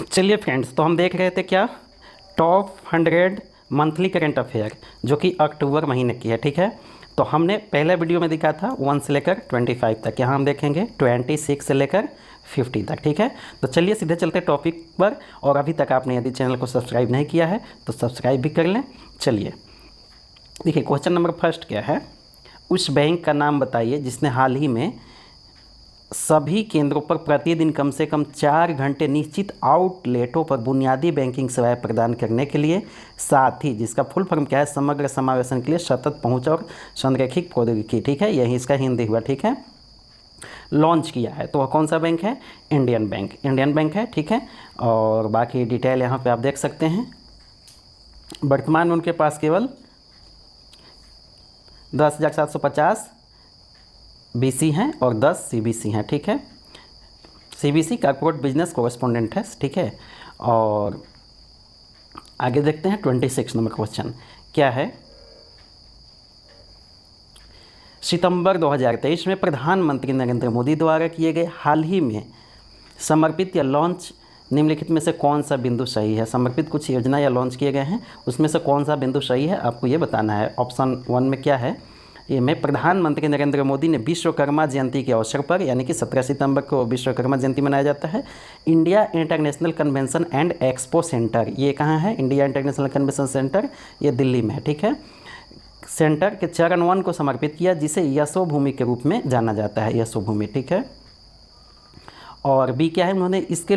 चलिए फ्रेंड्स, तो हम देख रहे थे क्या, टॉप 100 मंथली करंट अफेयर जो कि अक्टूबर महीने की है। ठीक है, तो हमने पहले वीडियो में दिखा था 1 से लेकर 25 तक, यहाँ हम देखेंगे 26 से लेकर 50 तक। ठीक है, तो चलिए सीधे चलते टॉपिक पर। और अभी तक आपने यदि चैनल को सब्सक्राइब नहीं किया है तो सब्सक्राइब भी कर लें। चलिए देखिए, क्वेश्चन नंबर फर्स्ट क्या है, उस बैंक का नाम बताइए जिसने हाल ही में सभी केंद्रों पर प्रतिदिन कम से कम 4 घंटे निश्चित आउटलेटों पर बुनियादी बैंकिंग सेवाएं प्रदान करने के लिए, साथ ही जिसका फुल फॉर्म क्या है, समग्र समावेशन के लिए सतत पहुंच और संरेखित प्रौद्योगिकी। ठीक है, यही इसका हिंदी हुआ। ठीक है, लॉन्च किया है। तो वह कौन सा बैंक है? Indian bank. इंडियन बैंक है। ठीक है, और बाकी डिटेल यहाँ पर आप देख सकते हैं। वर्तमान में उनके पास केवल 10,750 BC हैं और 10 CBC हैं। ठीक है, CBC कॉर्पोरेट बिजनेस कोरेस्पोंडेंट है। ठीक है, और आगे देखते हैं 26 नंबर क्वेश्चन क्या है। सितंबर 2023 में प्रधानमंत्री नरेंद्र मोदी द्वारा किए गए हाल ही में समर्पित या लॉन्च निम्नलिखित में से कौन सा बिंदु सही है? समर्पित कुछ योजना या लॉन्च किए गए हैं, उसमें से कौन सा बिंदु सही है आपको ये बताना है। ऑप्शन 1 में क्या है, ये में प्रधानमंत्री नरेंद्र मोदी ने विश्वकर्मा जयंती के अवसर पर, यानी कि 17 सितंबर को विश्वकर्मा जयंती मनाया जाता है, India international convention and expo centre, ये कहाँ है? इंडिया इंटरनेशनल कन्वेंशन सेंटर, ये दिल्ली में है। ठीक है, सेंटर के चरण 1 को समर्पित किया, जिसे यशोभूमि के रूप में जाना जाता है, यशोभूमि। ठीक है, और बी क्या है, उन्होंने इसके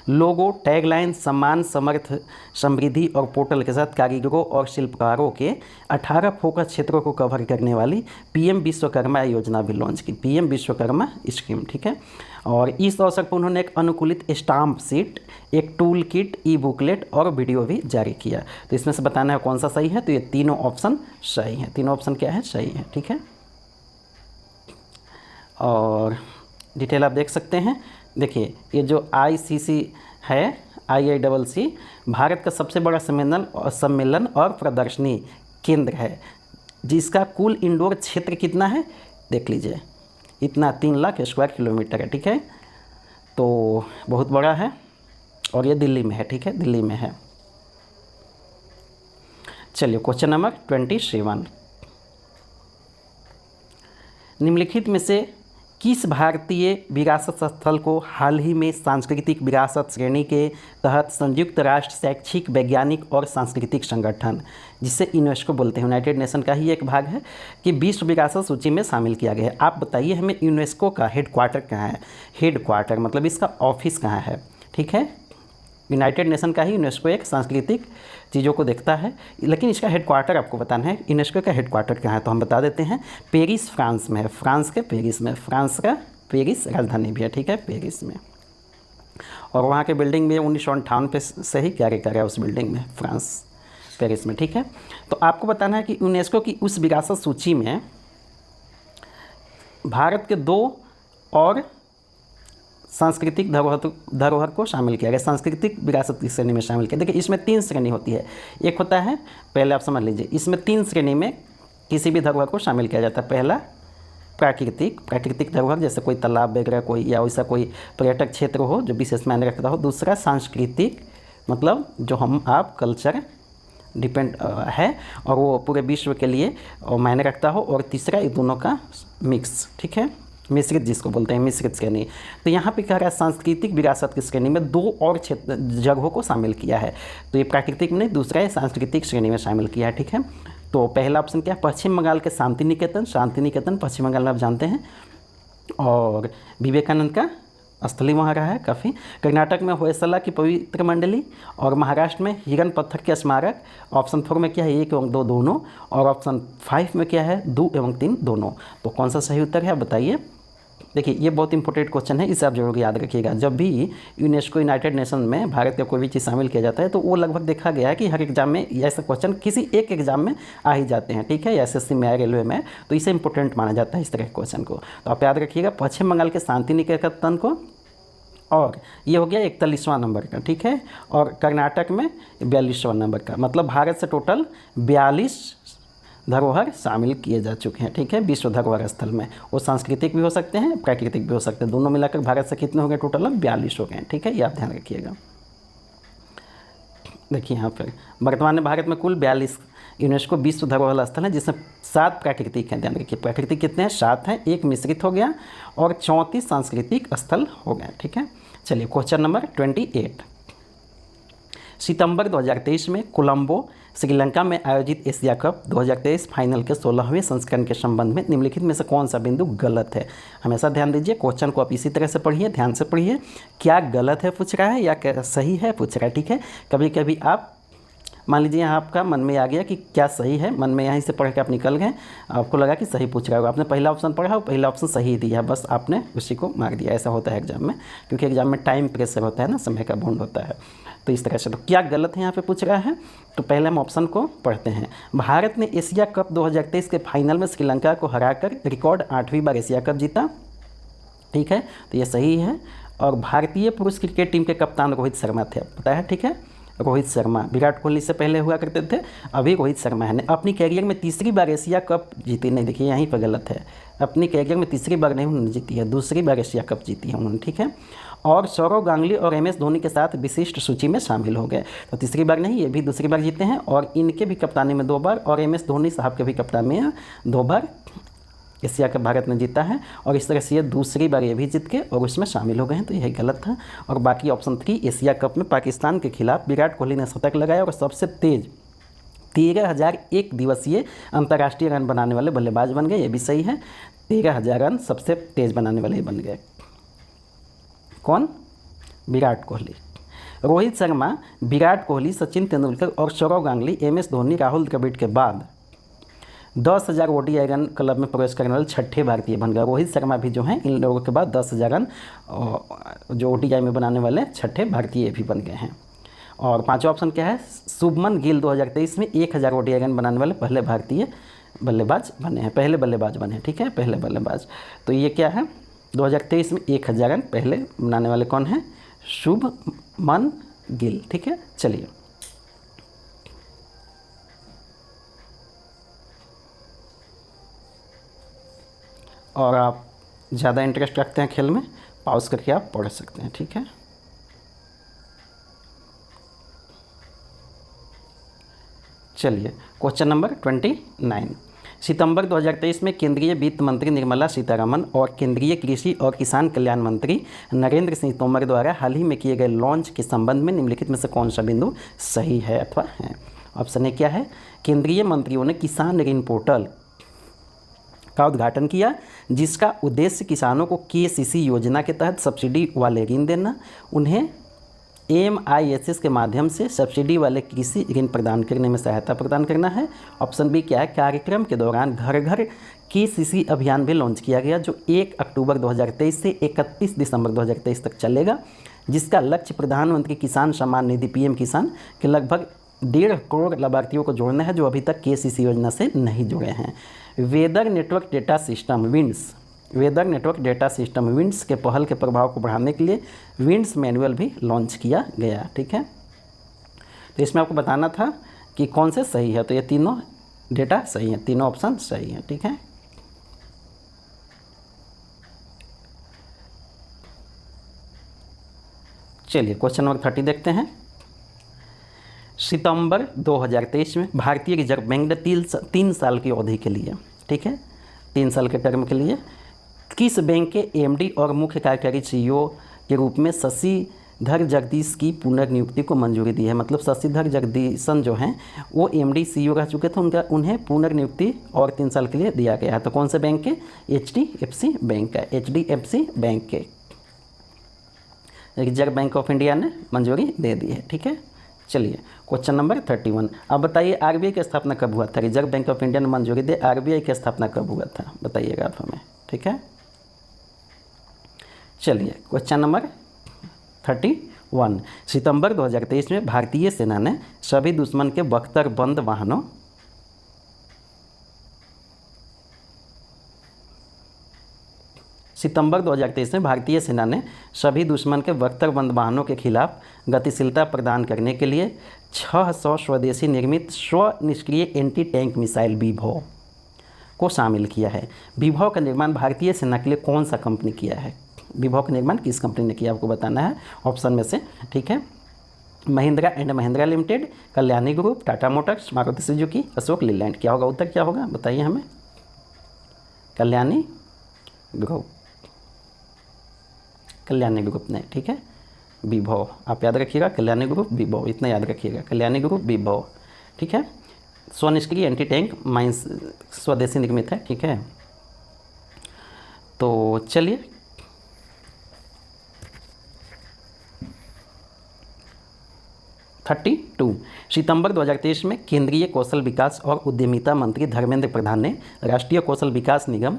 लोगो, टैगलाइन, सम्मान, समर्थ, समृद्धि और पोर्टल के साथ कारीगरों और शिल्पकारों के 18 फोकस क्षेत्रों को कवर करने वाली PM विश्वकर्मा योजना भी लॉन्च की, PM विश्वकर्मा स्कीम। ठीक है, और इस अवसर पर उन्होंने एक अनुकूलित स्टाम्प सीट, एक टूल किट, ई बुकलेट और वीडियो भी जारी किया। तो इसमें से बताना है कौन सा सही है। तो ये तीनों ऑप्शन सही हैं। तीनों ऑप्शन क्या है? सही है। ठीक है, और डिटेल आप देख सकते हैं। देखिए, ये जो ICC है, IICC भारत का सबसे बड़ा सम्मेलन और प्रदर्शनी केंद्र है, जिसका कुल इंडोर क्षेत्र कितना है देख लीजिए, इतना 3 लाख स्क्वायर किलोमीटर है। ठीक है, तो बहुत बड़ा है और ये दिल्ली में है। ठीक है, दिल्ली में है। चलिए क्वेश्चन नंबर 27, निम्नलिखित में से किस भारतीय विरासत स्थल को हाल ही में सांस्कृतिक विरासत श्रेणी के तहत संयुक्त राष्ट्र शैक्षिक, वैज्ञानिक और सांस्कृतिक संगठन, जिसे यूनेस्को बोलते हैं, यूनाइटेड नेशन का ही एक भाग है, कि विश्व विरासत सूची में शामिल किया गया है? आप बताइए हमें, यूनेस्को का हेडक्वार्टर कहाँ है? हेडक्वार्टर मतलब इसका ऑफिस कहाँ है? ठीक है, यूनाइटेड नेशन का ही यूनेस्को एक सांस्कृतिक चीज़ों को देखता है, लेकिन इसका हेडक्वार्टर आपको बताना है। यूनेस्को का हेडक्वार्टर कहाँ है? तो हम बता देते हैं, पेरिस फ्रांस में है। फ्रांस के पेरिस में, फ्रांस का पेरिस राजधानी भी है। ठीक है, पेरिस में, और वहाँ के बिल्डिंग में 1958 पे से ही कार्य कर रहा है उस बिल्डिंग में, फ्रांस पेरिस में। ठीक है, तो आपको बताना है कि यूनेस्को की उस विरासत सूची में भारत के 2 और सांस्कृतिक धरोहर को शामिल किया गया, सांस्कृतिक विरासत की श्रेणी में शामिल किया। देखिए, इसमें 3 श्रेणी होती है। एक होता है, पहले आप समझ लीजिए, इसमें 3 श्रेणी में किसी भी धरोहर को शामिल किया जाता है। पहला प्राकृतिक धरोहर, जैसे कोई तालाब वगैरह, कोई या वैसा कोई पर्यटक क्षेत्र हो जो विशेष मायने रखता हो। दूसरा सांस्कृतिक, मतलब जो हम आप कल्चर डिपेंड है और वो पूरे विश्व के लिए मायने रखता हो। और तीसरा, ये दोनों का मिक्स। ठीक है, मिश्रित, जिसको बोलते हैं मिश्रित श्रेणी। तो यहाँ पे कह रहा है सांस्कृतिक विरासत की श्रेणी में 2 और क्षेत्र जगहों को शामिल किया है। तो ये प्राकृतिक में नहीं, दूसरा है सांस्कृतिक श्रेणी में शामिल किया है। ठीक है, तो पहला ऑप्शन क्या है? पश्चिम बंगाल के शांति निकेतन पश्चिम बंगाल में आप जानते हैं, और विवेकानंद का स्थली वहाँ रहा है काफ़ी। कर्नाटक में होयसला की पवित्र मंडली, और महाराष्ट्र में हिरन पत्थर के स्मारक। ऑप्शन 4 में क्या है? 1 एवं 2 दोनों, और ऑप्शन 5 में क्या है? 2 एवं 3 दोनों। तो कौन सा सही उत्तर है बताइए। देखिए, ये बहुत इंपॉर्टेंट क्वेश्चन है, इसे आप जरूर याद रखिएगा। जब भी यूनेस्को, यूनाइटेड नेशन में भारत का कोई भी चीज़ शामिल किया जाता है, तो वो लगभग देखा गया है कि हर एग्जाम में ऐसा क्वेश्चन किसी एक एग्जाम में आ ही जाते हैं। ठीक है, SSC में, रेलवे में, तो इसे इंपॉर्टेंट माना जाता है इस तरह के क्वेश्चन को। तो आप याद रखिएगा, पश्चिम बंगाल के शांति निकेतन को, और ये हो गया 41वां नंबर का। ठीक है, और कर्नाटक में 42वां नंबर का। मतलब भारत से टोटल 42 धरोहर शामिल किए जा चुके हैं। ठीक है, विश्व धरोहर स्थल में वो सांस्कृतिक भी हो सकते हैं, प्राकृतिक भी हो सकते हैं, दोनों मिलाकर भारत से कितने हो गए? टोटल 42 हो गए। ठीक है, ये आप ध्यान रखिएगा। देखिए यहाँ पर वर्तमान में भारत में कुल 42 यूनेस्को विश्व धरोहर स्थल है, जिसमें 7 प्राकृतिक हैं। ध्यान रखिए प्राकृतिक कितने हैं, 7 हैं, 1 मिश्रित हो गया और 34 सांस्कृतिक स्थल हो गए। ठीक है, चलिए क्वेश्चन नंबर 28। सितंबर 2023 में कोलंबो श्रीलंका में आयोजित एशिया कप 2023 फाइनल के 16वें संस्करण के संबंध में निम्नलिखित में से कौन सा बिंदु गलत है। हमेशा ध्यान दीजिए, क्वेश्चन को आप इसी तरह से पढ़िए, ध्यान से पढ़िए, क्या गलत है पूछ रहा है या क्या सही है पूछ रहा है। ठीक है, कभी कभी आप मान लीजिए यहाँ आपका मन में आ गया कि क्या सही है, मन में यहीं से पढ़ के आप निकल गए, आपको लगा कि सही पूछ रहा होगा, आपने पहला ऑप्शन पढ़ा और पहला ऑप्शन सही दिया, बस आपने उसी को मार दिया। ऐसा होता है एग्जाम में, क्योंकि एग्जाम में टाइम प्रेशर होता है ना, समय का बॉन्ड होता है। तो इस तरह से तो क्या गलत है यहाँ पे पूछ रहा है, तो पहले हम ऑप्शन को पढ़ते हैं। भारत ने एशिया कप 2023 के फाइनल में श्रीलंका को हराकर रिकॉर्ड 8वीं बार एशिया कप जीता। ठीक है, तो ये सही है। और भारतीय पुरुष क्रिकेट टीम के कप्तान रोहित शर्मा थे, पता है। ठीक है, रोहित शर्मा विराट कोहली से पहले हुआ करते थे, अभी रोहित शर्मा है ने अपनी कैरियर में तीसरी बार एशिया कप जीती। नहीं, देखिए यहीं पर गलत है, अपनी कैरियर में तीसरी बार नहीं उन्होंने जीती है, दूसरी बार एशिया कप जीती है उन्होंने। ठीक है, और सौरव गांगुली और MS धोनी के साथ विशिष्ट सूची में शामिल हो गए। तो तीसरी बार नहीं, ये भी दूसरी बार जीते हैं, और इनके भी कप्तानी में 2 बार और MS धोनी साहब के भी कप्तानी में 2 बार एशिया कप भारत ने जीता है। और इस तरह से ये दूसरी बार ये भी जीत के और उसमें शामिल हो गए हैं, तो यह गलत था। और बाकी ऑप्शन 3 एशिया कप में पाकिस्तान के खिलाफ विराट कोहली ने शतक लगाया और सबसे तेज 13,001 दिवसीय अंतर्राष्ट्रीय रन बनाने वाले बल्लेबाज बन गए, ये भी सही है। 13,000 रन सबसे तेज बनाने वाले बन गए। कौन? विराट कोहली। रोहित शर्मा, विराट कोहली, सचिन तेंदुलकर और सौरव गांगुली, MS धोनी, राहुल द्रविड़ के बाद 10,000 ODI रन क्लब में प्रवेश करने वाले 6ठे भारतीय बन गए। रोहित शर्मा भी जो हैं इन लोगों के बाद 10,000 रन जो ODI में बनाने वाले 6ठे भारतीय भी बन गए हैं। और 5वां ऑप्शन क्या है? शुभमन गिल 2023 में 1000 ODI रन बनाने वाले पहले भारतीय बल्लेबाज बने हैं, पहले बल्लेबाज बने हैं। ठीक है, पहले बल्लेबाज। तो ये क्या है? 2023 में 1000 रन पहले बनाने वाले कौन हैं? शुभमन गिल। ठीक है, चलिए और आप ज़्यादा इंटरेस्ट रखते हैं खेल में, पॉज करके आप पढ़ सकते हैं। ठीक है, चलिए क्वेश्चन नंबर 29। सितंबर 2023 में केंद्रीय वित्त मंत्री निर्मला सीतारमण और केंद्रीय कृषि और किसान कल्याण मंत्री नरेंद्र सिंह तोमर द्वारा हाल ही में किए गए लॉन्च के संबंध में निम्नलिखित में से कौन सा बिंदु सही है अथवा है? ऑप्शन ए क्या है? केंद्रीय मंत्रियों ने किसान ऋण पोर्टल का उद्घाटन किया, जिसका उद्देश्य किसानों को KCC योजना के तहत सब्सिडी वाले ऋण देना, उन्हें MISS के माध्यम से सब्सिडी वाले कृषि ऋण प्रदान करने में सहायता प्रदान करना है। ऑप्शन बी क्या है? कार्यक्रम के दौरान घर घर KCC अभियान भी लॉन्च किया गया, जो 1 अक्टूबर 2023 से 31 दिसंबर 2023 तक चलेगा, जिसका लक्ष्य प्रधानमंत्री किसान सम्मान निधि PM किसान के लगभग 1.5 करोड़ लाभार्थियों को जोड़ना है, जो अभी तक KCC योजना से नहीं जुड़े हैं। Weather network data system winds, weather network data system winds के पहल के प्रभाव को बढ़ाने के लिए विंड्स मैनुअल भी लॉन्च किया गया। ठीक है, तो इसमें आपको बताना था कि कौन से सही है, तो ये तीनों डेटा सही हैं, तीनों ऑप्शन सही हैं। ठीक है, चलिए क्वेश्चन नंबर 30 देखते हैं। सितंबर 2023 में भारतीय रिजर्व बैंक ने 3 साल की अवधि के लिए, ठीक है, 3 साल के टर्म के लिए किस बैंक के MD और मुख्य कार्यकारी CEO के रूप में शशिधर जगदीश की पुनर्नियुक्ति को मंजूरी दी है? मतलब शशिधर जगदीशन जो हैं वो MD CEO रह चुके थे, उन्हें पुनर्नियुक्ति और 3 साल के लिए दिया गया है। तो कौन से बैंक के? HDFC बैंक का, HDFC बैंक के रिजर्व बैंक ऑफ इंडिया ने मंजूरी दे दी है। ठीक है, चलिए क्वेश्चन नंबर 31। अब बताइए RBI की स्थापना कब हुआ था? रिजर्व बैंक ऑफ इंडिया ने मंजूरी दे, RBI की स्थापना कब हुआ था बताइएगा आप हमें। ठीक है, चलिए क्वेश्चन नंबर 31। सितंबर 2023 में भारतीय सेना ने सभी दुश्मन के बख्तरबंद वाहनों सितंबर 2023 में भारतीय सेना ने सभी दुश्मन के बख्तरबंद वाहनों के खिलाफ गतिशीलता प्रदान करने के लिए 600 स्वदेशी निर्मित स्व-निष्क्रिय एंटी टैंक मिसाइल विभव को शामिल किया है। विभव का निर्माण भारतीय सेना के लिए कौन सा कंपनी किया है? विभव का निर्माण किस कंपनी ने किया आपको बताना है ऑप्शन में से। ठीक है, Mahindra and Mahindra limited, Kalyani group, Tata Motors, Maruti Suzuki, Ashok Leyland. क्या होगा उत्तर, क्या होगा बताइए हमें। कल्याणी ग्रुप, कल्याणी ग्रुप ने, ठीक है। विभव आप याद रखिएगा, कल्याणी ग्रुप विभव, इतना याद रखिएगा, कल्याणी ग्रुप विभव, ठीक है। स्वनिष्क्रिय एंटी टैंक माइंस स्वदेशी निर्मित है, ठीक है। तो चलिए टू सितंबर 2023 में केंद्रीय कौशल विकास और उद्यमिता मंत्री धर्मेंद्र प्रधान ने राष्ट्रीय कौशल विकास निगम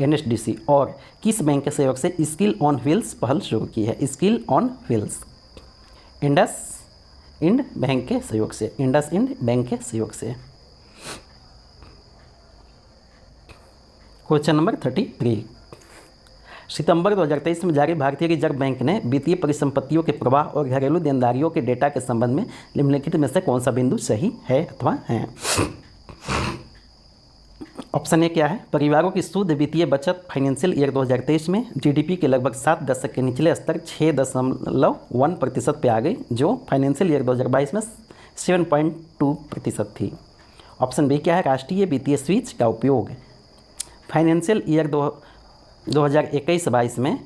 NSDC और किस बैंक के सहयोग से स्किल ऑन व्हील्स पहल शुरू की है। Skill on wheels IndusInd bank के सहयोग से, इंडस इंड बैंक के सहयोग से। क्वेश्चन नंबर 33, सितंबर 2023 में जारी भारतीय रिजर्व बैंक ने वित्तीय परिसंपत्तियों के प्रवाह और घरेलू देनदारियों के डेटा के संबंध में निम्नलिखित में से कौन सा बिंदु सही है अथवा है। ऑप्शन ए क्या है, परिवारों की शुद्ध वित्तीय बचत फाइनेंशियल ईयर 2023 में जीडीपी के लगभग 7 दशक के निचले स्तर 6.1% पे आ गई, जो फाइनेंशियल ईयर 2022 में 7.2% थी। ऑप्शन बी क्या है, राष्ट्रीय वित्तीय स्विच का उपयोग फाइनेंशियल ईयर 2021-22 में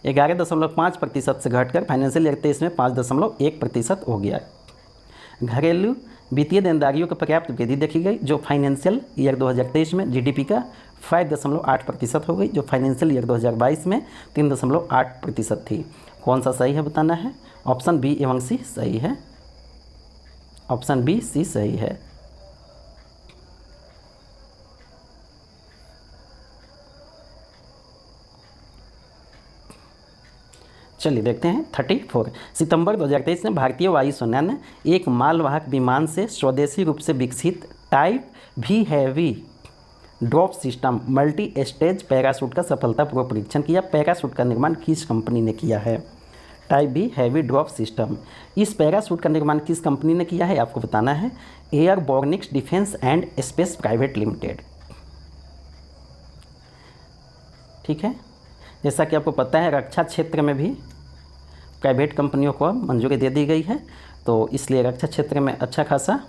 11.5% से घटकर फाइनेंशियल ईयर 23 में 5.1% हो गया। घरेलू वित्तीय देनदारियों की पर्याप्त वृद्धि देखी गई, जो फाइनेंशियल ईयर 2023 में जीडीपी का 5.8% हो गई, जो फाइनेंशियल ईयर 2022 में 3.8% थी। कौन सा सही है बताना है। ऑप्शन बी एवं सी सही है, ऑप्शन बी सी सही है। चलिए देखते हैं 34, सितंबर 2023 में भारतीय वायुसेना ने एक मालवाहक विमान से स्वदेशी रूप से विकसित टाइप भी heavy drop system multi stage parachute का सफलतापूर्वक परीक्षण किया। पैराशूट का निर्माण किस कंपनी ने किया है। टाइप भी हैवी ड्रॉप सिस्टम, इस पैराशूट का निर्माण किस कंपनी ने किया है आपको बताना है। Airbornics defence and space private limited, ठीक है। जैसा कि आपको पता है रक्षा क्षेत्र में भी प्राइवेट कंपनियों को मंजूरी दे दी गई है, तो इसलिए रक्षा क्षेत्र में अच्छा खासा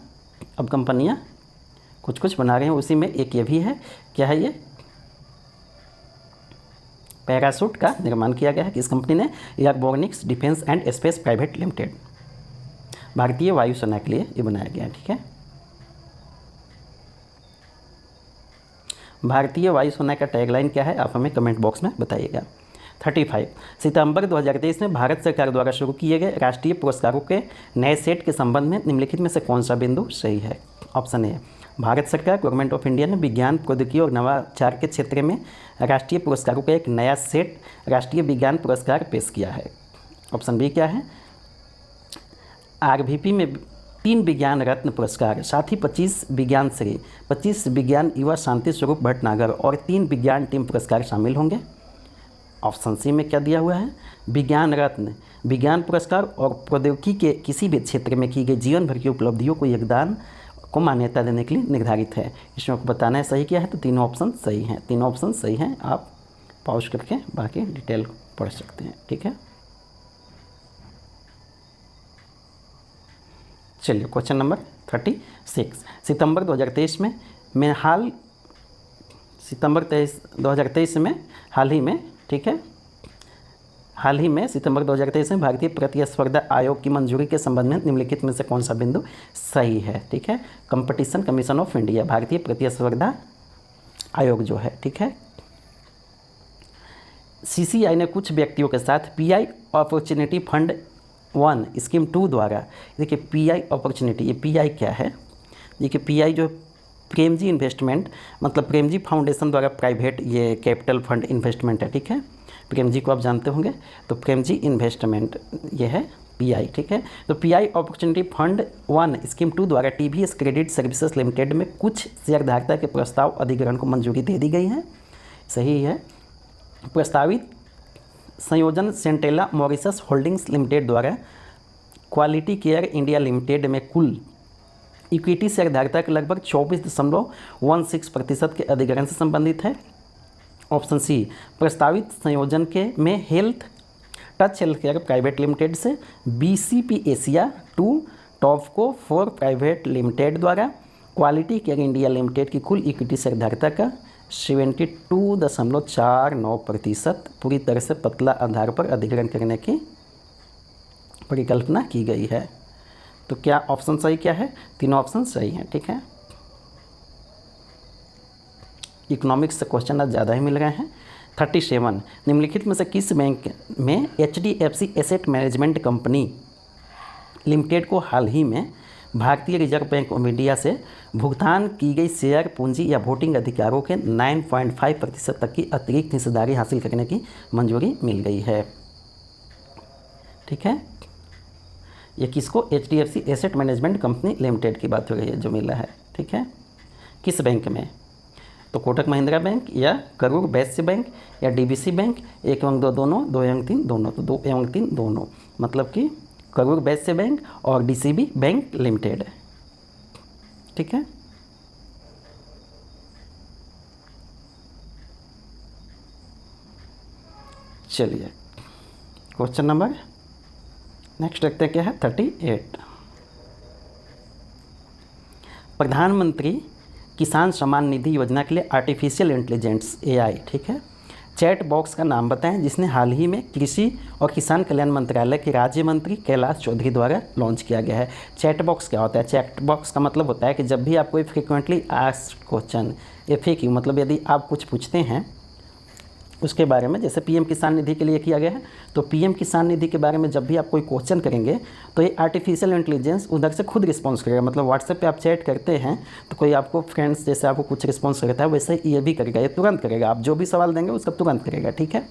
अब कंपनियां कुछ कुछ बना रही हैं। उसी में एक ये भी है, क्या है ये, पैराशूट का निर्माण किया गया है किस कंपनी ने, Airbornics defence and space private limited, भारतीय वायुसेना के लिए ये बनाया गया है, ठीक है। भारतीय वायुसेना का टैगलाइन क्या है आप हमें कमेंट बॉक्स में बताइएगा। 35, सितंबर 2023 में भारत सरकार द्वारा शुरू किए गए राष्ट्रीय पुरस्कारों के नए सेट के संबंध में निम्नलिखित में से कौन सा बिंदु सही है। ऑप्शन ए, भारत सरकार गवर्नमेंट ऑफ इंडिया ने विज्ञान प्रौद्योगिकी और नवाचार के क्षेत्र में राष्ट्रीय पुरस्कारों का एक नया सेट राष्ट्रीय विज्ञान पुरस्कार पेश किया है। ऑप्शन बी क्या है, RVP में 3 विज्ञान रत्न पुरस्कार, साथ ही 25 विज्ञान श्री, 25 विज्ञान युवा शांति स्वरूप भटनागर और 3 विज्ञान टीम पुरस्कार शामिल होंगे। ऑप्शन सी में क्या दिया हुआ है, विज्ञान रत्न विज्ञान पुरस्कार और प्रौद्योगिकी के किसी भी क्षेत्र में की गई जीवन भर की उपलब्धियों को योगदान को मान्यता देने के लिए निर्धारित है। इसमें आपको बताना है सही क्या है, तो तीनों ऑप्शन सही हैं, तीनों ऑप्शन सही हैं। आप पॉज करके बाकी डिटेल पढ़ सकते हैं, ठीक है। चलिए क्वेश्चन नंबर 36, सितंबर 2023 में सितंबर 2023 में हाल ही में, ठीक है, हाल ही में सितंबर 2023 में भारतीय प्रतिस्पर्धा आयोग की मंजूरी के संबंध में निम्नलिखित में से कौन सा बिंदु सही है, ठीक है। कंपटीशन कमीशन ऑफ इंडिया, भारतीय प्रतिस्पर्धा आयोग जो है, ठीक है। CCI ने कुछ व्यक्तियों के साथ PI अपॉर्चुनिटी फंड 1 स्कीम 2 द्वारा, देखिए PI अपॉर्चुनिटी, ये PI क्या है, देखिए PI जो प्रेमजी इन्वेस्टमेंट मतलब प्रेमजी फाउंडेशन द्वारा प्राइवेट ये कैपिटल फंड इन्वेस्टमेंट है, ठीक है। प्रेमजी को आप जानते होंगे, तो प्रेमजी इन्वेस्टमेंट ये है PI, ठीक है। तो PI अपॉर्चुनिटी फंड 1 स्कीम 2 द्वारा TVS क्रेडिट सर्विसेज लिमिटेड में कुछ शेयरधारकता के प्रस्ताव अधिग्रहण को मंजूरी दे दी गई है, सही है। प्रस्तावित संयोजन सेंटेला मॉरिशस होल्डिंग्स लिमिटेड द्वारा क्वालिटी केयर इंडिया लिमिटेड में कुल इक्विटी शेयरधारकता के लगभग 24.16% के अधिग्रहण से संबंधित है। ऑप्शन सी, प्रस्तावित संयोजन के में health touch health care private limited से, BCP एशिया 2 टॉपको 4 प्राइवेट लिमिटेड द्वारा क्वालिटी केयर इंडिया लिमिटेड की कुल इक्विटी शेयरधारकता का 72.49% पूरी तरह से पतला आधार पर अधिग्रहण करने की परिकल्पना की गई है। तो क्या ऑप्शन सही क्या है? तीनों ऑप्शन सही हैं, ठीक है। इकोनॉमिक्स से क्वेश्चन आज ज़्यादा ही मिल रहे हैं। 37 निम्नलिखित में से किस बैंक में HDFC asset management company limited को हाल ही में भारतीय रिजर्व बैंक ऑफ इंडिया से भुगतान की गई शेयर पूंजी या वोटिंग अधिकारों के 9.5% तक की अतिरिक्त हिस्सेदारी हासिल करने की मंजूरी मिल गई है? ठीक है, ये किसको? HDFC asset management company limited की बात हो रही है जो मिला है, ठीक है। किस बैंक में? तो कोटक महिंद्रा बैंक या करूर वैश्य बैंक या DBC बैंक, 1 एवं 2 दोनों, 2 एवं 3 दोनों, तो 2 एवं 3 दोनों, मतलब कि करूर वैश्य बैंक और DCB बैंक लिमिटेड, ठीक है। चलिए क्वेश्चन नंबर नेक्स्ट देखते हैं क्या है। 38 प्रधानमंत्री किसान सम्मान निधि योजना के लिए आर्टिफिशियल इंटेलिजेंस AI, ठीक है, चैट बॉक्स का नाम बताएं जिसने हाल ही में कृषि और किसान कल्याण मंत्रालय के राज्य मंत्री कैलाश चौधरी द्वारा लॉन्च किया गया है। चैट बॉक्स क्या होता है? चैट बॉक्स का मतलब होता है कि जब भी आप कोई फ्रिक्वेंटली आस्क्ड क्वेश्चन, FAQ, मतलब यदि आप कुछ पूछते हैं उसके बारे में, जैसे PM किसान निधि के लिए किया गया है, तो PM किसान निधि के बारे में जब भी आप कोई क्वेश्चन करेंगे तो ये आर्टिफिशियल इंटेलिजेंस उधर से खुद रिस्पॉन्स करेगा। मतलब व्हाट्सएप पे आप चैट करते हैं तो कोई आपको फ्रेंड्स जैसे आपको कुछ रिस्पॉन्स करता है वैसे ये भी करेगा, ये तुरंत करेगा। आप जो भी सवाल देंगे उसका तुरंत करेगा, ठीक है।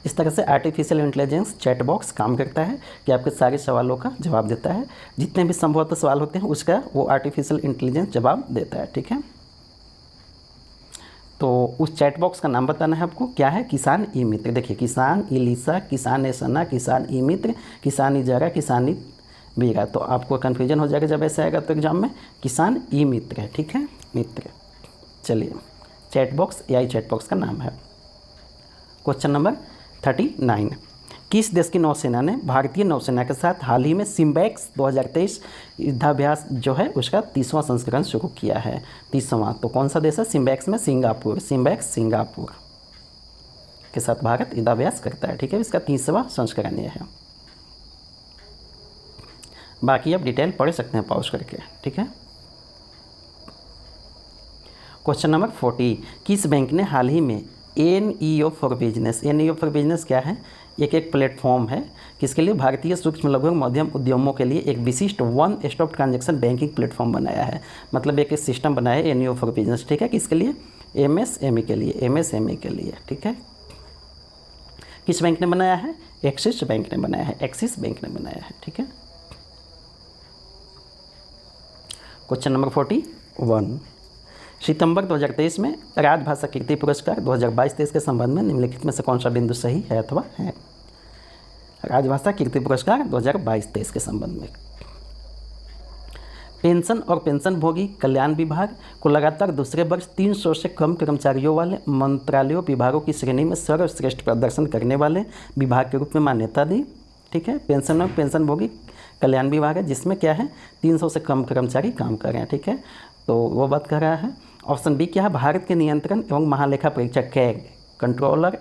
इस तरह से आर्टिफिशियल इंटेलिजेंस चैट बॉक्स काम करता है कि आपके सारे सवालों का जवाब देता है। जितने भी संभवतः सवाल होते हैं उसका वो आर्टिफिशियल इंटेलिजेंस जवाब देता है, ठीक है। तो उस चैट बॉक्स का नाम बताना है आपको, क्या है? किसान ई मित्र। देखिए, किसान ई लिसा, किसान ए सना, किसान ई मित्र, किसान ई जरा, किसान ई बीरा। तो आपको कन्फ्यूजन हो जाएगा जब ऐसे आएगा तो एग्जाम में। किसान ई मित्र है, ठीक है, मित्र। चलिए, chat box AI chat box का नाम है। क्वेश्चन नंबर 39 किस देश की नौसेना ने भारतीय नौसेना के साथ हाल ही में सिम्बैक्स 2023 युद्धाभ्यास जो है उसका 30वां संस्करण शुरू किया है? 30वां, तो कौन सा देश है सिम्बैक्स में? सिंगापुर। सिम्बैक्स सिंगापुर के साथ भारत युद्धाभ्यास करता है, ठीक है। इसका 30वां संस्करण ये है। बाकी आप डिटेल पढ़ सकते हैं पॉज करके, ठीक है। क्वेश्चन नंबर 40 किस बैंक ने हाल ही में NEO for business, NEO for business क्या है? एक प्लेटफॉर्म है किसके लिए? भारतीय सूक्ष्म लघु मध्यम उद्यमों के लिए एक विशिष्ट one stop transaction banking platform बनाया है। मतलब एक सिस्टम बनाया है NEO फॉर बिजनेस, ठीक है। किसके लिए? MSME के लिए, MSME के लिए, ठीक है। किस बैंक ने बनाया है? एक्सिस बैंक ने बनाया है, एक्सिस बैंक ने बनाया है, ठीक है। क्वेश्चन नंबर 41 सितंबर 2023 में राजभाषा कीर्ति पुरस्कार 2022-23 के संबंध में निम्नलिखित में से कौन सा बिंदु सही है अथवा है? राजभाषा कीर्ति पुरस्कार 2022-23 के संबंध में पेंशन और पेंशनभोगी कल्याण विभाग को लगातार दूसरे वर्ष 300 से कम कर्मचारियों वाले मंत्रालयों विभागों की श्रेणी में सर्वश्रेष्ठ प्रदर्शन करने वाले विभाग के रूप में मान्यता दी, ठीक है। पेंशन और पेंशनभोगी कल्याण विभाग है जिसमें क्या है 300 से कम कर्मचारी काम कर रहे हैं, ठीक है। तो वो बात कर रहा है। ऑप्शन बी क्या है? भारत के नियंत्रण एवं महालेखा परीक्षक कैग, कंट्रोलर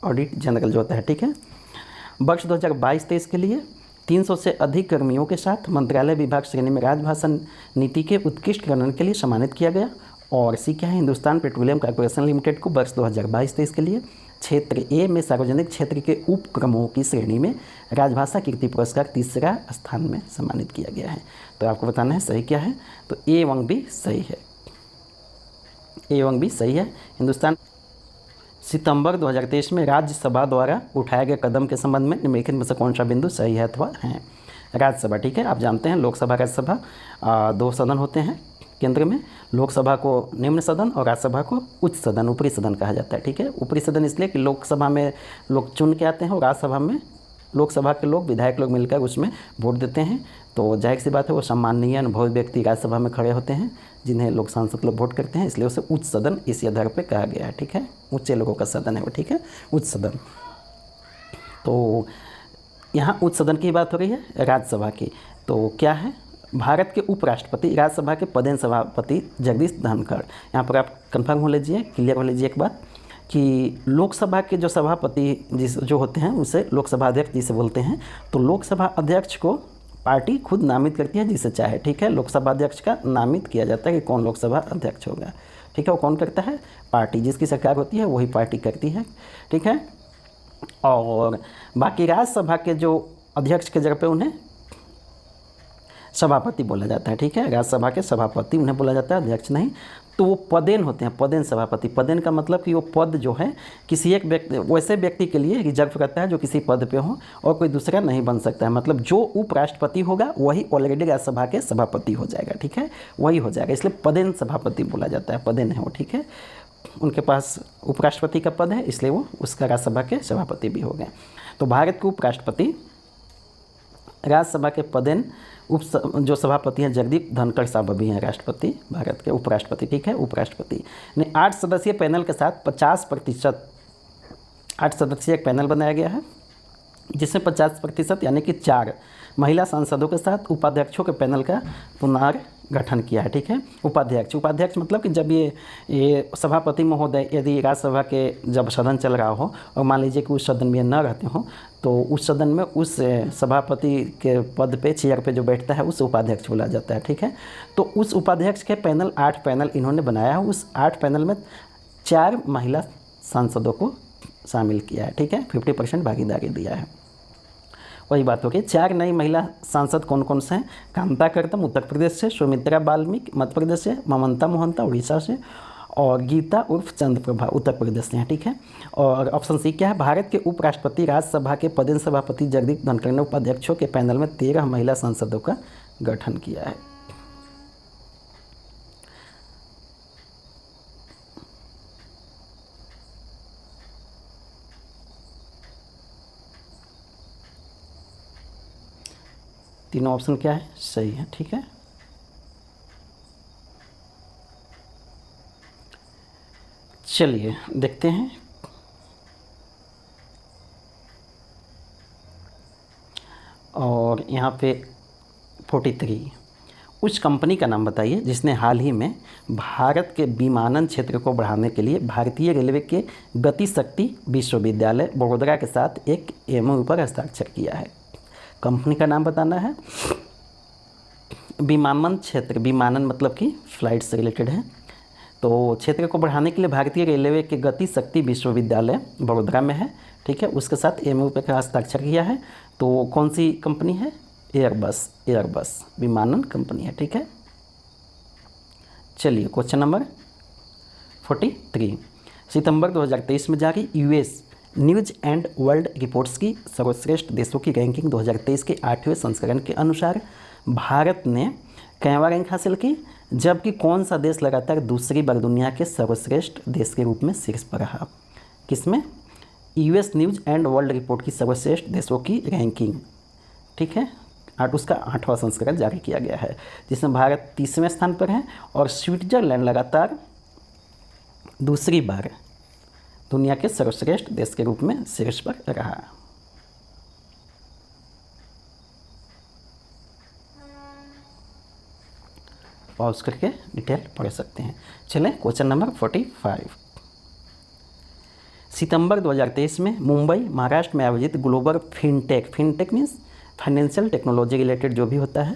ऑडिट जनरल जो होता है, ठीक है। वर्ष 2022-23 के लिए 300 से अधिक कर्मियों के साथ मंत्रालय विभाग श्रेणी में राजभाषा नीति के उत्कृष्टकरण के लिए सम्मानित किया गया। और सी क्या है? हिंदुस्तान पेट्रोलियम कॉर्पोरेशन लिमिटेड को वर्ष 2022-23 के लिए क्षेत्र ए में सार्वजनिक क्षेत्र के उपक्रमों की श्रेणी में राजभाषा कीर्ति पुरस्कार 3रा स्थान में सम्मानित किया गया है। तो आपको बताना है सही क्या है। तो ए एवं बी सही है, ए एवं बी सही है। हिंदुस्तान सितंबर 2023 में राज्यसभा द्वारा उठाए गए कदम के संबंध में निम्नलिखित में से कौन सा बिंदु सही है अथवा है? राज्यसभा, ठीक है। आप जानते हैं लोकसभा राज्यसभा 2 सदन होते हैं केंद्र में। लोकसभा को निम्न सदन और राज्यसभा को उच्च सदन, ऊपरी सदन कहा जाता है, ठीक है। ऊपरी सदन इसलिए कि लोकसभा में लोग चुन के आते हैं और राज्यसभा में लोकसभा के लोग, विधायक लोग मिलकर उसमें वोट देते हैं। तो जाहिर सी बात है वो सम्माननीय अनुभवी व्यक्ति राज्यसभा में खड़े होते हैं जिन्हें लोग सांसद लोग वोट करते हैं, इसलिए उसे उच्च सदन इसी आधार पर कहा गया है, ठीक है। ऊंचे लोगों का सदन है वो, ठीक है, उच्च सदन। तो यहाँ उच्च सदन की बात हो रही है, राज्यसभा की। तो क्या है, भारत के उपराष्ट्रपति राज्यसभा के पदेन सभापति जगदीश धनखड़। यहाँ पर आप कंफर्म हो लीजिए, क्लियर हो लीजिए एक बात कि लोकसभा के जो सभापति जो होते हैं उसे लोकसभा अध्यक्ष जिसे बोलते हैं। तो लोकसभा अध्यक्ष को पार्टी खुद नामित करती है जिसे चाहे, ठीक है। लोकसभा अध्यक्ष का नामित किया जाता है कि कौन लोकसभा अध्यक्ष होगा, ठीक है। वो कौन करता है, पार्टी, जिसकी सरकार होती है वही पार्टी करती है, ठीक है। और बाकी राज्यसभा के जो अध्यक्ष के जगह पे उन्हें सभापति बोला जाता है, ठीक है। राज्यसभा के सभापति उन्हें बोला जाता है, अध्यक्ष नहीं। तो वो पदेन होते हैं, पदेन सभापति। पदेन का मतलब कि वो पद जो है किसी एक व्यक्ति, वैसे व्यक्ति के लिए रिजर्व रहता है जो किसी पद पे हो और कोई दूसरा नहीं बन सकता है। मतलब जो उपराष्ट्रपति होगा वही ऑलरेडी राज्यसभा के सभापति हो जाएगा, ठीक है, वही हो जाएगा। इसलिए पदेन सभापति बोला जाता है, पदेन है वो, ठीक है। उनके पास उपराष्ट्रपति का पद है इसलिए वो उसका राज्यसभा के सभापति भी हो गए। तो भारत के उपराष्ट्रपति राज्यसभा के पदेन जो सभापति हैं जगदीप धनखड़ साहब भी हैं राष्ट्रपति, भारत के उपराष्ट्रपति, ठीक है, उपराष्ट्रपति ने 8 सदस्यीय पैनल के साथ 50%, 8 सदस्यीय एक पैनल बनाया गया है जिसमें 50% यानी कि 4 महिला सांसदों के साथ उपाध्यक्षों के पैनल का पुनर्गठन किया है, ठीक है। उपाध्यक्ष मतलब कि जब ये सभापति महोदय यदि राज्यसभा के जब सदन चल रहा हो और मान लीजिए कि उस सदन में न रहते हो तो उस सदन में उस सभापति के पद पे, चेयर पे जो बैठता है उस उपाध्यक्ष बोला जाता है, ठीक है। तो उस उपाध्यक्ष के पैनल 8 पैनल इन्होंने बनाया है। उस 8 पैनल में 4 महिला सांसदों को शामिल किया है, ठीक है, 50% भागीदारी दिया है। वही बात हो गई। 4 नई महिला सांसद कौन कौन से हैं, कांता कर्दम उत्तर प्रदेश से, सुमित्रा बाल्मीकि मध्य प्रदेश से, ममता मोहंता उड़ीसा से और गीता उर्फ चंद्रप्रभा उत्तर प्रदेश से हैं, ठीक है। और ऑप्शन सी क्या है, भारत के उपराष्ट्रपति राज्यसभा के पदेन सभापति जगदीप धनखड़ ने उपाध्यक्षों के पैनल में 13 महिला सांसदों का गठन किया है। तीनों ऑप्शन क्या है, सही है, ठीक है। चलिए देखते हैं। और यहाँ पे 43 उस कंपनी का नाम बताइए जिसने हाल ही में भारत के विमानन क्षेत्र को बढ़ाने के लिए भारतीय रेलवे के गति शक्ति विश्वविद्यालय बड़ोदरा के साथ एक एमओयू पर हस्ताक्षर किया है। कंपनी का नाम बताना है। विमानन क्षेत्र, विमानन मतलब कि फ्लाइट से रिलेटेड है। तो क्षेत्र को बढ़ाने के लिए भारतीय रेलवे के गति शक्ति विश्वविद्यालय बड़ोदरा में है, ठीक है, उसके साथ एमओयू पे हस्ताक्षर किया है। तो कौन सी कंपनी है, एयरबस विमानन कंपनी है, ठीक है। चलिए क्वेश्चन नंबर 43 सितंबर 2023 में जारी US news and world reports की सर्वश्रेष्ठ देशों की रैंकिंग 2023 के 8वें संस्करण के अनुसार भारत ने कैवा रैंक हासिल की, जबकि कौन सा देश लगातार दूसरी बार दुनिया के सर्वश्रेष्ठ देश के रूप में शीर्ष पर रहा। किसमें, US news and world report की सर्वश्रेष्ठ देशों की रैंकिंग, ठीक है, उसका 8वां संस्करण जारी किया गया है जिसमें भारत 30वें स्थान पर है और स्विट्जरलैंड लगातार दूसरी बार दुनिया के सर्वश्रेष्ठ देश के रूप में शीर्ष पर रहा। पॉज करके डिटेल पढ़ सकते हैं। चलें क्वेश्चन नंबर 45 सितंबर 2023 में मुंबई महाराष्ट्र में आयोजित global fintech means financial technology related जो भी होता है,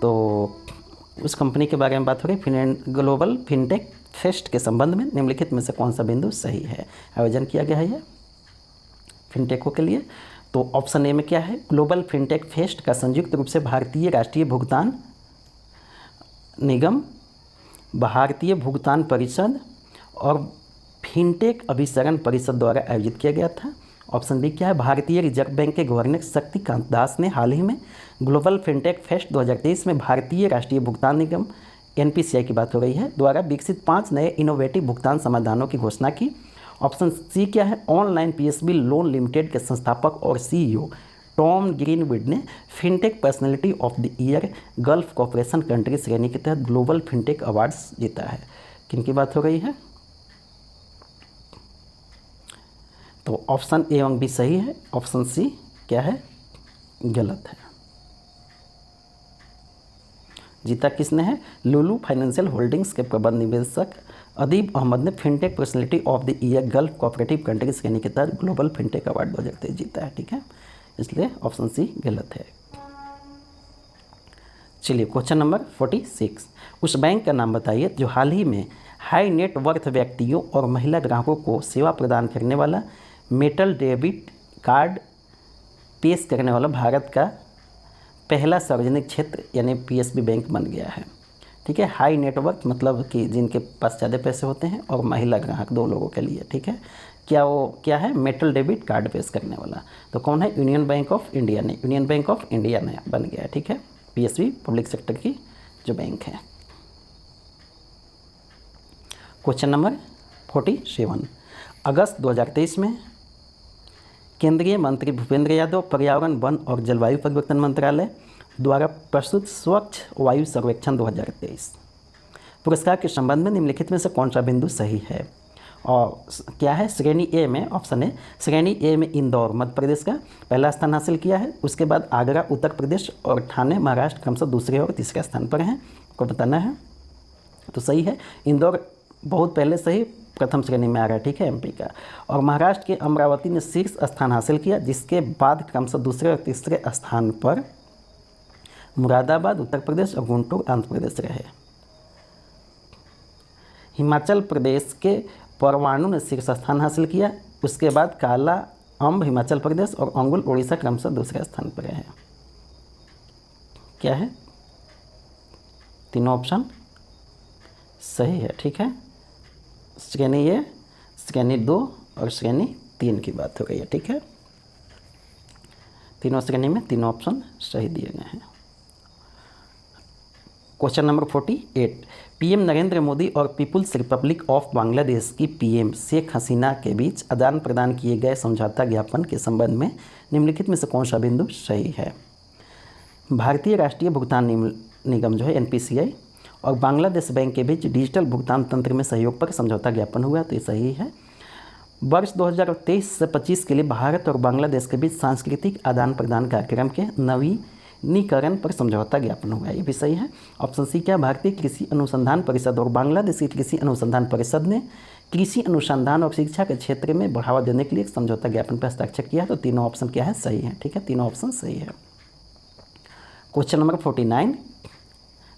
तो उस कंपनी के बारे में बात हो रही। ग्लोबल फिनटेक फेस्ट के संबंध में निम्नलिखित में से कौन सा बिंदु सही है। आयोजन किया गया है ये फिनटेकों के लिए। तो ऑप्शन ए में क्या है, ग्लोबल फिनटेक फेस्ट का संयुक्त रूप से भारतीय राष्ट्रीय भुगतान निगम, भारतीय भुगतान परिषद और फिनटेक अभिसरण परिषद द्वारा आयोजित किया गया था। ऑप्शन बी क्या है, भारतीय रिजर्व बैंक के गवर्नर शक्तिकांत दास ने हाल ही में ग्लोबल फिनटेक फेस्ट 2023 में भारतीय राष्ट्रीय भुगतान निगम एनपीसीआई की बात हो रही है द्वारा विकसित 5 नए इनोवेटिव भुगतान समाधानों की घोषणा की। ऑप्शन सी क्या है, ऑनलाइन पीएसबी लोन लिमिटेड के संस्थापक और सीईओ टॉम ग्रीनवुड ने fintech personality of the year gulf corporation country श्रेणी के तहत ग्लोबल फिनटेक अवार्ड्स जीता है। किन की बात हो रही है, तो ऑप्शन ए एवं बी सही है। ऑप्शन सी क्या है, गलत है। जीता किसने है? लुलु फाइनेंशियल होल्डिंग्स के प्रबंध निदेशक अदीब अहमद ने fintech personality of the year gulf cooperative country श्रेणी के तहत ग्लोबल फिनटेक अवार्ड 2023 जीता है। ठीक है, इसलिए ऑप्शन सी गलत है। चलिए क्वेश्चन नंबर 46, उस बैंक का नाम बताइए जो हाल ही में हाई नेट वर्थ व्यक्तियों और महिला ग्राहकों को सेवा प्रदान करने वाला मेटल डेबिट कार्ड पेश करने वाला भारत का पहला सार्वजनिक क्षेत्र यानी पीएसबी बैंक बन गया है। ठीक है, हाई नेटवर्क मतलब कि जिनके पास ज़्यादा पैसे होते हैं, और महिला ग्राहक, दो लोगों के लिए। ठीक है, क्या है? मेटल डेबिट कार्ड पेश करने वाला। तो कौन है? यूनियन बैंक ऑफ इंडिया ने बन गया है। ठीक है, पीएसबी पब्लिक सेक्टर की जो बैंक है। क्वेश्चन नंबर 47, अगस्त 2023 में केंद्रीय मंत्री भूपेंद्र यादव पर्यावरण, वन और जलवायु परिवर्तन मंत्रालय द्वारा प्रस्तुत स्वच्छ वायु सर्वेक्षण 2023 पुरस्कार के संबंध में निम्नलिखित में से कौन सा बिंदु सही है? और क्या है? श्रेणी ए में, ऑप्शन है श्रेणी ए में इंदौर मध्य प्रदेश का पहला स्थान हासिल किया है। उसके बाद आगरा उत्तर प्रदेश और ठाणे महाराष्ट्र क्रमशः दूसरे और तीसरे स्थान पर हैं। आपको बताना है। तो सही है, इंदौर बहुत पहले से ही प्रथम श्रेणी में आ रहा है। ठीक है, एमपी का। और महाराष्ट्र के अमरावती ने शीर्ष स्थान हासिल किया, जिसके बाद क्रमशः दूसरे और तीसरे स्थान पर मुरादाबाद उत्तर प्रदेश और गुंटूर आंध्र प्रदेश रहे। हिमाचल प्रदेश के परवाणु ने शीर्ष स्थान हासिल किया, उसके बाद काला अम्ब हिमाचल प्रदेश और अंगुल उड़ीसा क्रमशः दूसरे स्थान पर रहे। क्या है? तीनों ऑप्शन सही है। ठीक है, श्रेणी ए, श्रेणी 2 और श्रेणी 3 की बात हो गई है। ठीक है, तीनों श्रेणी में तीनों ऑप्शन सही दिए गए हैं। Question number 48, PM Narendra Modi और पीपुल्स रिपब्लिक ऑफ बांग्लादेश की पीएम शेख हसीना के बीच आदान प्रदान किए गए समझौता ज्ञापन के संबंध में निम्नलिखित में से कौन सा बिंदु सही है? भारतीय राष्ट्रीय भुगतान निगम जो है एनपीसीआई और बांग्लादेश बैंक के बीच डिजिटल भुगतान तंत्र में सहयोग पर समझौता ज्ञापन हुआ, तो ये सही है। वर्ष 2023 से 25 के लिए भारत और बांग्लादेश के बीच सांस्कृतिक आदान प्रदान कार्यक्रम के नवीनीकरण पर समझौता ज्ञापन हुआ, ये भी सही है। ऑप्शन सी क्या? भारतीय कृषि अनुसंधान परिषद और बांग्लादेशी कृषि अनुसंधान परिषद ने कृषि अनुसंधान और शिक्षा के क्षेत्र में बढ़ावा देने के लिए एक समझौता ज्ञापन पर हस्ताक्षर किया, तो तीनों ऑप्शन क्या है? सही है। ठीक है, तीनों ऑप्शन सही है। क्वेश्चन नंबर 49,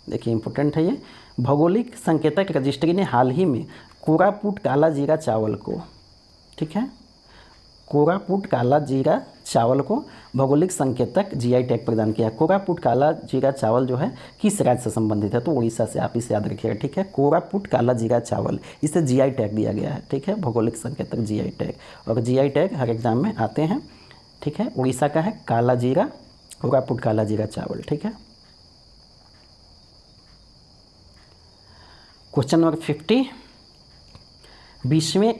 देखिए इंपॉर्टेंट है ये। भौगोलिक संकेतक रजिस्ट्री ने हाल ही में कोरापुट काला जीरा चावल को, ठीक है, कोरापुट काला जीरा चावल को भौगोलिक संकेतक जीआई टैग प्रदान किया। कोरापुट काला जीरा चावल जो है किस राज्य से संबंधित है? तो उड़ीसा से, आप इसे याद रखिएगा। ठीक है, कोरापुट काला जीरा चावल, इसे जीआई टैग दिया गया है। ठीक है, भौगोलिक संकेतक जीआई टैग, और जीआई टैग हर एग्जाम में आते हैं। ठीक है, उड़ीसा का है काला जीरा, कोरापुट काला जीरा चावल। ठीक है, क्वेश्चन नंबर 50, 20वें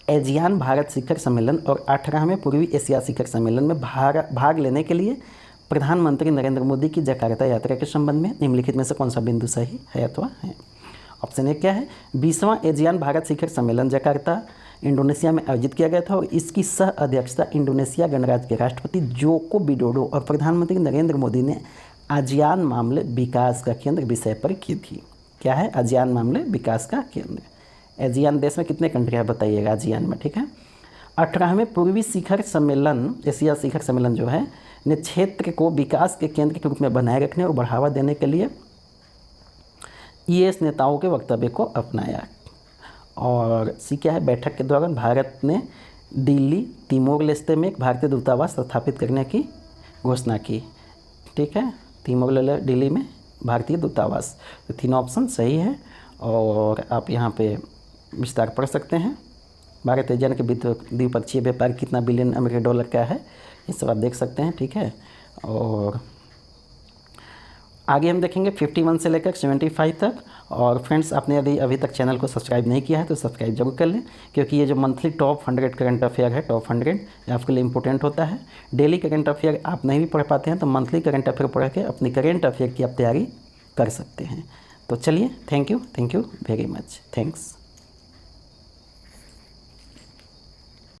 एजियान भारत शिखर सम्मेलन और 18वें पूर्वी एशिया शिखर सम्मेलन में भाग लेने के लिए प्रधानमंत्री नरेंद्र मोदी की जकार्ता यात्रा के संबंध में निम्नलिखित में से कौन सा बिंदु सही है अथवा है? ऑप्शन ए क्या है? 20वां एजियान भारत शिखर सम्मेलन जकार्ता इंडोनेशिया में आयोजित किया गया था और इसकी सह अध्यक्षता इंडोनेशिया गणराज्य के राष्ट्रपति जोको विडोडो और प्रधानमंत्री नरेंद्र मोदी ने आसियान मामले विकास का केंद्र विषय पर की थी। क्या है? आसियान मामले विकास का केंद्र। एजियान देश में कितने कंट्री है बताइएगा आसियान में? ठीक है, 18वें पूर्वी शिखर सम्मेलन, एशिया शिखर सम्मेलन जो है ने क्षेत्र को विकास के केंद्र के रूप में बनाए रखने और बढ़ावा देने के लिए ईएस नेताओं के वक्तव्य को अपनाया। और सी क्या है? बैठक के दौरान भारत ने दिल्ली तिमोर लेस्ते में एक भारतीय दूतावास स्थापित करने की घोषणा की। ठीक है, तिमोर लेस्ते दिल्ली में भारतीय दूतावास। तो तीनों ऑप्शन सही है और आप यहाँ पे विस्तार पढ़ सकते हैं। भारत एजियान के द्विपक्षीय व्यापार कितना बिलियन अमेरिकी डॉलर का है, ये सब आप देख सकते हैं। ठीक है, और आगे हम देखेंगे 51 से लेकर 75 तक। और फ्रेंड्स, आपने यदि अभी तक चैनल को सब्सक्राइब नहीं किया है तो सब्सक्राइब जरूर कर लें, क्योंकि ये जो मंथली टॉप 100 करंट अफेयर है, टॉप 100 ये आपके लिए इंपॉर्टेंट होता है। डेली करंट अफेयर आप नहीं भी पढ़ पाते हैं तो मंथली करंट अफेयर पढ़ के अपनी करंट अफेयर की आप तैयारी कर सकते हैं। तो चलिए, thank you very much, thanks.